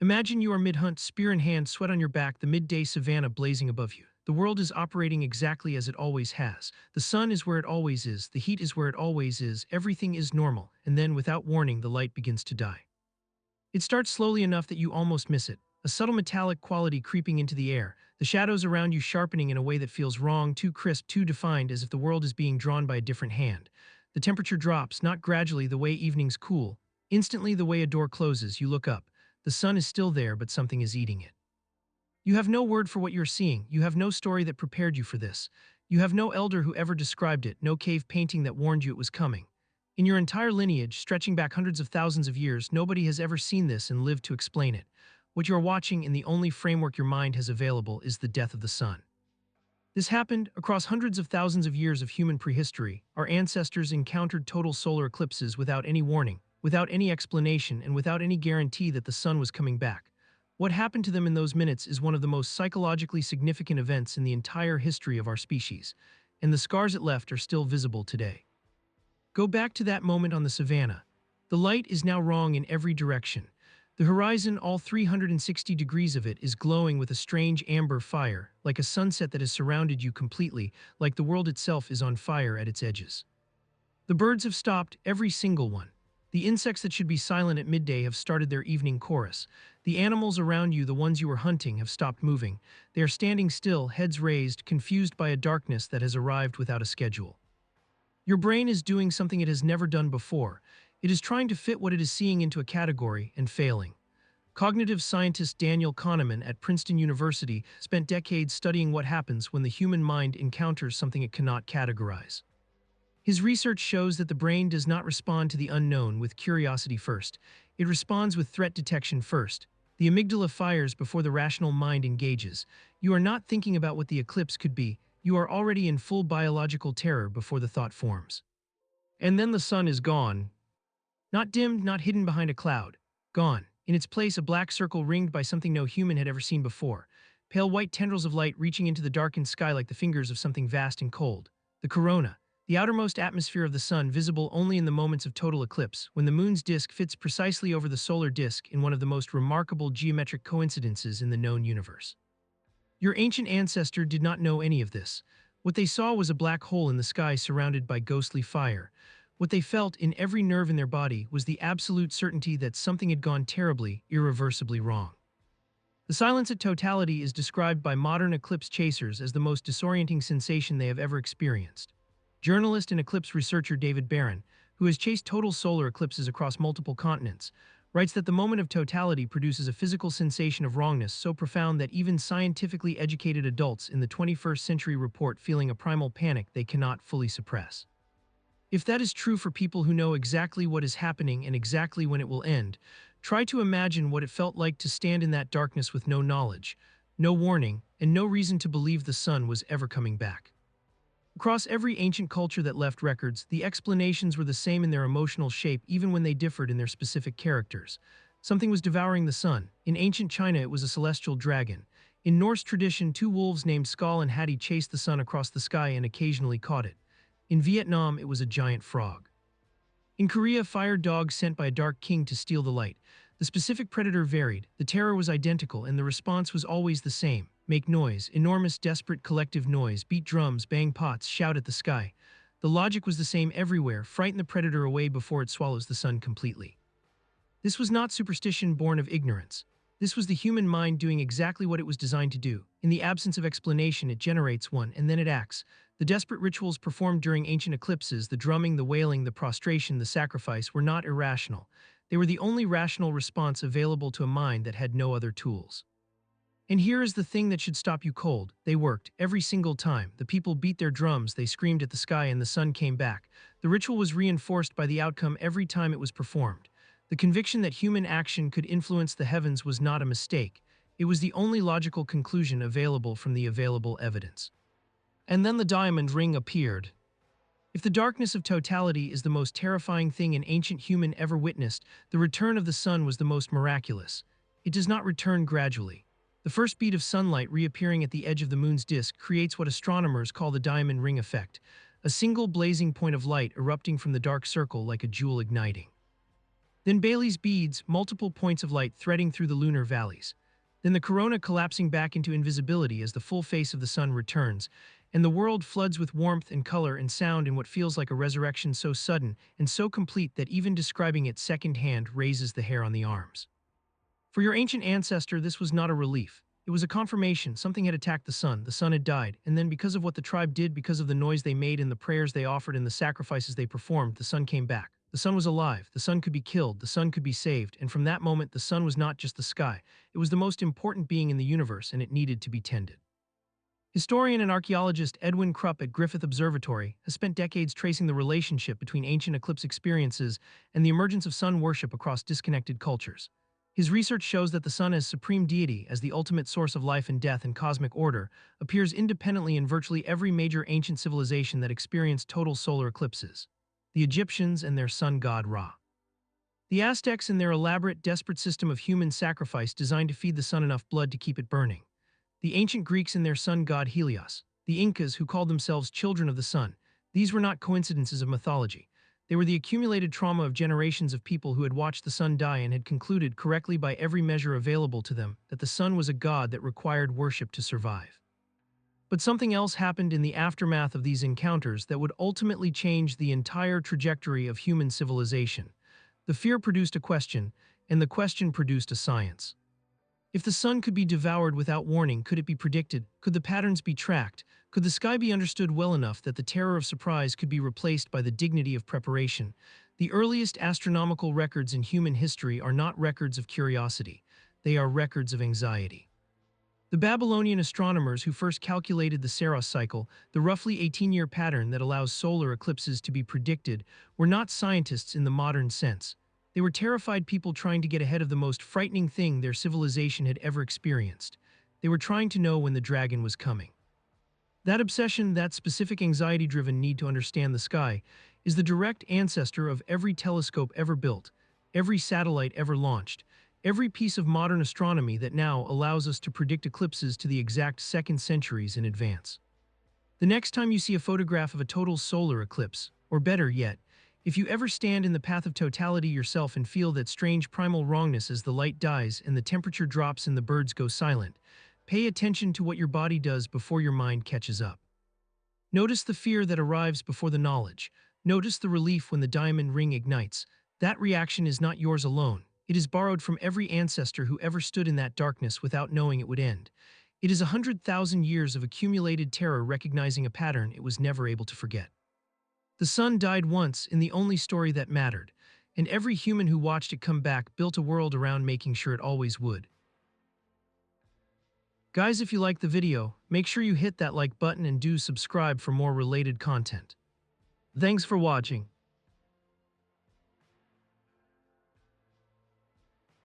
Imagine you are mid-hunt, spear in hand, sweat on your back, the midday savanna blazing above you. The world is operating exactly as it always has. The sun is where it always is, the heat is where it always is, everything is normal, and then, without warning, the light begins to die. It starts slowly enough that you almost miss it, a subtle metallic quality creeping into the air, the shadows around you sharpening in a way that feels wrong, too crisp, too defined, as if the world is being drawn by a different hand. The temperature drops, not gradually the way evenings cool. Instantly, the way a door closes, you look up. The sun is still there, but something is eating it. You have no word for what you're seeing. You have no story that prepared you for this. You have no elder who ever described it, no cave painting that warned you it was coming. In your entire lineage, stretching back hundreds of thousands of years, nobody has ever seen this and lived to explain it. What you're watching in the only framework your mind has available is the death of the sun. This happened across hundreds of thousands of years of human prehistory. Our ancestors encountered total solar eclipses without any warning, without any explanation, and without any guarantee that the sun was coming back. What happened to them in those minutes is one of the most psychologically significant events in the entire history of our species, and the scars it left are still visible today. Go back to that moment on the savannah. The light is now wrong in every direction. The horizon, all 360 degrees of it, is glowing with a strange amber fire, like a sunset that has surrounded you completely, like the world itself is on fire at its edges. The birds have stopped, every single one. The insects that should be silent at midday have started their evening chorus. The animals around you, the ones you were hunting, have stopped moving. They are standing still, heads raised, confused by a darkness that has arrived without a schedule. Your brain is doing something it has never done before. It is trying to fit what it is seeing into a category and failing. Cognitive scientist Daniel Kahneman at Princeton University spent decades studying what happens when the human mind encounters something it cannot categorize. His research shows that the brain does not respond to the unknown with curiosity first. It responds with threat detection first. The amygdala fires before the rational mind engages. You are not thinking about what the eclipse could be. You are already in full biological terror before the thought forms. And then the sun is gone. Not dimmed, not hidden behind a cloud. Gone. In its place, a black circle ringed by something no human had ever seen before. Pale white tendrils of light reaching into the darkened sky like the fingers of something vast and cold. The corona. The outermost atmosphere of the sun, visible only in the moments of total eclipse, when the moon's disk fits precisely over the solar disk in one of the most remarkable geometric coincidences in the known universe. Your ancient ancestor did not know any of this. What they saw was a black hole in the sky surrounded by ghostly fire. What they felt in every nerve in their body was the absolute certainty that something had gone terribly, irreversibly wrong. The silence at totality is described by modern eclipse chasers as the most disorienting sensation they have ever experienced. Journalist and eclipse researcher David Barron, who has chased total solar eclipses across multiple continents, writes that the moment of totality produces a physical sensation of wrongness so profound that even scientifically educated adults in the 21st century report feeling a primal panic they cannot fully suppress. If that is true for people who know exactly what is happening and exactly when it will end, try to imagine what it felt like to stand in that darkness with no knowledge, no warning, and no reason to believe the sun was ever coming back. Across every ancient culture that left records, the explanations were the same in their emotional shape even when they differed in their specific characters. Something was devouring the sun. In ancient China, it was a celestial dragon. In Norse tradition, two wolves named Skal and Hati chased the sun across the sky and occasionally caught it. In Vietnam, it was a giant frog. In Korea, fire dogs sent by a dark king to steal the light. The specific predator varied, the terror was identical, and the response was always the same. Make noise, enormous, desperate, collective noise, beat drums, bang pots, shout at the sky. The logic was the same everywhere, frighten the predator away before it swallows the sun completely. This was not superstition born of ignorance. This was the human mind doing exactly what it was designed to do. In the absence of explanation, it generates one, and then it acts. The desperate rituals performed during ancient eclipses, the drumming, the wailing, the prostration, the sacrifice, were not irrational. They were the only rational response available to a mind that had no other tools. And here is the thing that should stop you cold. They worked, every single time. The people beat their drums, they screamed at the sky, and the sun came back. The ritual was reinforced by the outcome every time it was performed. The conviction that human action could influence the heavens was not a mistake. It was the only logical conclusion available from the available evidence. And then the diamond ring appeared. If the darkness of totality is the most terrifying thing an ancient human ever witnessed, the return of the sun was the most miraculous. It does not return gradually. The first beat of sunlight reappearing at the edge of the moon's disk creates what astronomers call the diamond ring effect, a single blazing point of light erupting from the dark circle like a jewel igniting. Then Bailey's beads, multiple points of light threading through the lunar valleys. Then the corona collapsing back into invisibility as the full face of the sun returns, and the world floods with warmth and color and sound in what feels like a resurrection so sudden and so complete that even describing it secondhand raises the hair on the arms. For your ancient ancestor, this was not a relief. It was a confirmation. Something had attacked the sun had died, and then because of what the tribe did, because of the noise they made and the prayers they offered and the sacrifices they performed, the sun came back. The sun was alive, the sun could be killed, the sun could be saved, and from that moment the sun was not just the sky, it was the most important being in the universe and it needed to be tended. Historian and archaeologist Edwin Krupp at Griffith Observatory has spent decades tracing the relationship between ancient eclipse experiences and the emergence of sun worship across disconnected cultures. His research shows that the sun as supreme deity, as the ultimate source of life and death and cosmic order, appears independently in virtually every major ancient civilization that experienced total solar eclipses. The Egyptians and their sun god Ra. The Aztecs and their elaborate, desperate system of human sacrifice designed to feed the sun enough blood to keep it burning. The ancient Greeks and their sun god Helios. The Incas, who called themselves children of the sun. These were not coincidences of mythology. They were the accumulated trauma of generations of people who had watched the sun die and had concluded correctly by every measure available to them that the sun was a god that required worship to survive. But something else happened in the aftermath of these encounters that would ultimately change the entire trajectory of human civilization. The fear produced a question, and the question produced a science. If the sun could be devoured without warning, could it be predicted? Could the patterns be tracked? Could the sky be understood well enough that the terror of surprise could be replaced by the dignity of preparation? The earliest astronomical records in human history are not records of curiosity. They are records of anxiety. The Babylonian astronomers who first calculated the Saros cycle, the roughly 18-year pattern that allows solar eclipses to be predicted, were not scientists in the modern sense. They were terrified people trying to get ahead of the most frightening thing their civilization had ever experienced. They were trying to know when the dragon was coming. That obsession, that specific anxiety-driven need to understand the sky, is the direct ancestor of every telescope ever built, every satellite ever launched, every piece of modern astronomy that now allows us to predict eclipses to the exact second centuries in advance. The next time you see a photograph of a total solar eclipse, or better yet, if you ever stand in the path of totality yourself and feel that strange primal wrongness as the light dies and the temperature drops and the birds go silent, pay attention to what your body does before your mind catches up. Notice the fear that arrives before the knowledge. Notice the relief when the diamond ring ignites. That reaction is not yours alone. It is borrowed from every ancestor who ever stood in that darkness without knowing it would end. It is 100,000 years of accumulated terror recognizing a pattern it was never able to forget. The sun died once in the only story that mattered, and every human who watched it come back built a world around making sure it always would. Guys, if you liked the video, make sure you hit that like button and do subscribe for more related content. Thanks for watching.